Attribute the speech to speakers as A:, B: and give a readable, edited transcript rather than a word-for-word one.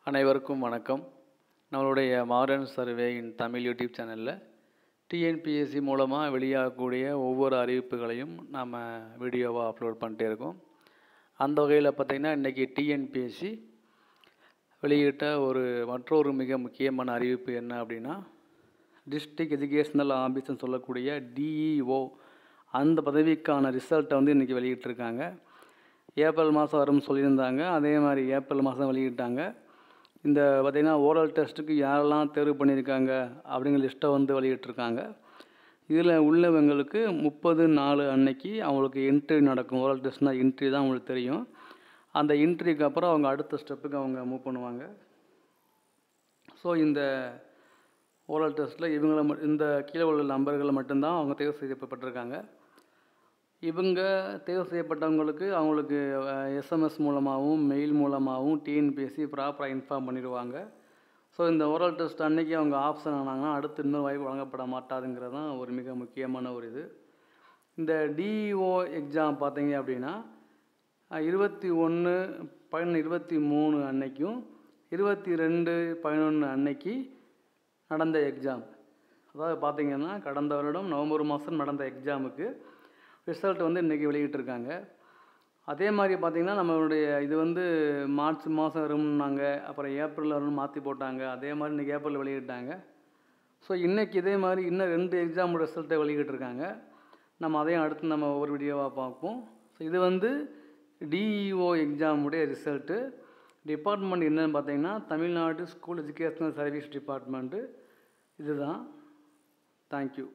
A: அனைவருக்கும் வணக்கம். நம்மளுடைய மாடர்ன் சர்வே இன் தமிழ் யூடியூப் சேனலில் டிஎன்பிஎஸ்சி மூலமாக வெளியாகக்கூடிய ஒவ்வொரு அறிவிப்புகளையும் நாம் வீடியோவாக அப்லோட் பண்ணிட்டே இருக்கோம். அந்த வகையில் பார்த்திங்கன்னா இன்றைக்கி டிஎன்பிஎஸ்சி வெளியிட்ட மற்றொரு மிக முக்கியமான அறிவிப்பு என்ன அப்படின்னா, டிஸ்ட்ரிக்ட் எஜுகேஷ்னல் ஆஃபீஸ்னு சொல்லக்கூடிய டிஇஓ அந்த பதவிக்கான ரிசல்ட்டை இன்றைக்கி வெளியிட்டிருக்காங்க. ஏப்ரல் மாதம் வரும்னு சொல்லியிருந்தாங்க. அதே மாதிரி ஏப்ரல் மாதம் வெளியிட்டாங்க. இந்த பார்த்திங்கன்னா ஓரல் டெஸ்ட்டுக்கு யாரெல்லாம் தேர்வு பண்ணியிருக்காங்க அப்படிங்கிற லிஸ்ட்டை வெளியிட்டிருக்காங்க. இதில் உள்ளவங்களுக்கு 30/4 அன்னைக்கு அவங்களுக்கு இன்ட்ரி நடக்கும். ஓரல் டெஸ்ட்னால் இன்ட்ரி தான் அவங்களுக்கு தெரியும். அந்த இன்ட்ரிக்கு அப்புறம் அவங்க அடுத்த ஸ்டெப்புக்கு அவங்க மூவ் பண்ணுவாங்க. ஸோ இந்த ஓரல் டெஸ்ட்டில் இந்த கீழே உள்ள நம்பர்களை மட்டும்தான் அவங்க தேர்வு செய்யப்பட்டிருக்காங்க. இவங்க தேர்வு செய்யப்பட்டவங்களுக்கு அவங்களுக்கு எஸ்எம்எஸ் மூலமாகவும் மெயில் மூலமாகவும் டிஎன்பிஎஸ்சி ப்ராப்பராக இன்ஃபார்ம் பண்ணிடுவாங்க. ஸோ இந்த ஓரல் டெஸ்ட் அன்னைக்கு அவங்க ஆப்ஷன் ஆனாங்கன்னா அடுத்து இன்னொரு வாய்ப்பு வழங்கப்பட மாட்டாதுங்கிறது தான் ஒரு மிக முக்கியமான இது. இந்த டிஇஓ எக்ஸாம் பார்த்தீங்க அப்படின்னா 21/11/23 அன்னைக்கும் 22/11 அன்னைக்கு நடந்த எக்ஸாம். அதாவது பார்த்திங்கன்னா கடந்த வருடம் நவம்பர் மாதம் நடந்த எக்ஸாமுக்கு ரிசல்ட் இன்றைக்கி வெளியிட்டிருக்காங்க. அதே மாதிரி பார்த்திங்கன்னா நம்மளுடைய இது மார்ச் மாதம் வரும்னாங்க, அப்புறம் ஏப்ரலில் வரும்னு மாற்றி போட்டாங்க. அதே மாதிரி இன்றைக்கி ஏப்ரலில் வெளியிட்டாங்க. ஸோ இன்றைக்கி இதே மாதிரி இன்னும் 2 எக்ஸாம் ரிசல்ட்டை வெளியிட்டிருக்காங்க. நம்ம அதையும் அடுத்து நம்ம ஒவ்வொரு வீடியோவாக பார்ப்போம். ஸோ இது டிஇஓ எக்ஸாமுடைய ரிசல்ட்டு. டிபார்ட்மெண்ட் என்னென்னு பார்த்தீங்கன்னா Tamil Nadu school educational service department. இதுதான். தேங்க்யூ.